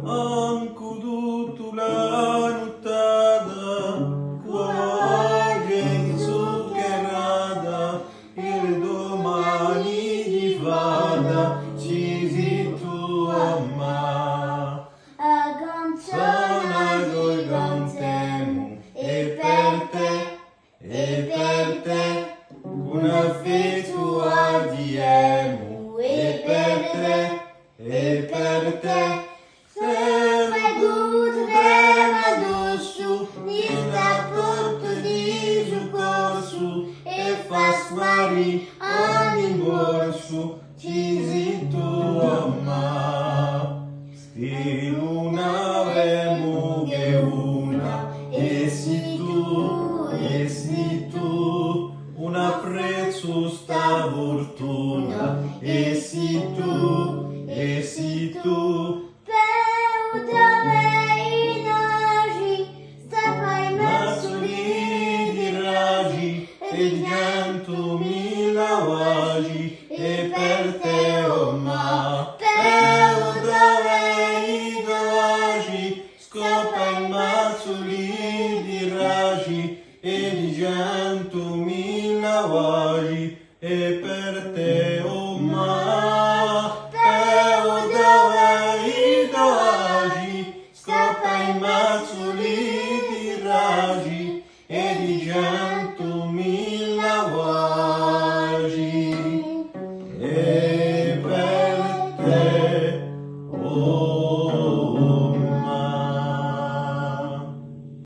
Anco tutto la nottata, cuore inzuccherata, il domani di fada ci si tu amma. Sono col contemo e per te, una fetu adiemo e per te, sempre tu trema addosso, mi sta porto di soccorso e fa sparire ogni borso, ci si tu amma. Sti luna avemo che una, e si tu, una prezzo sta fortuna, e si tu, Peu dove inagi, sta in mezzo mazzoli di ragi, e pianto mi lavagi, e per te omma. Peu dove i lavagi, scoppa i mazzoli di ragi, e pianto mi lavagi, e per te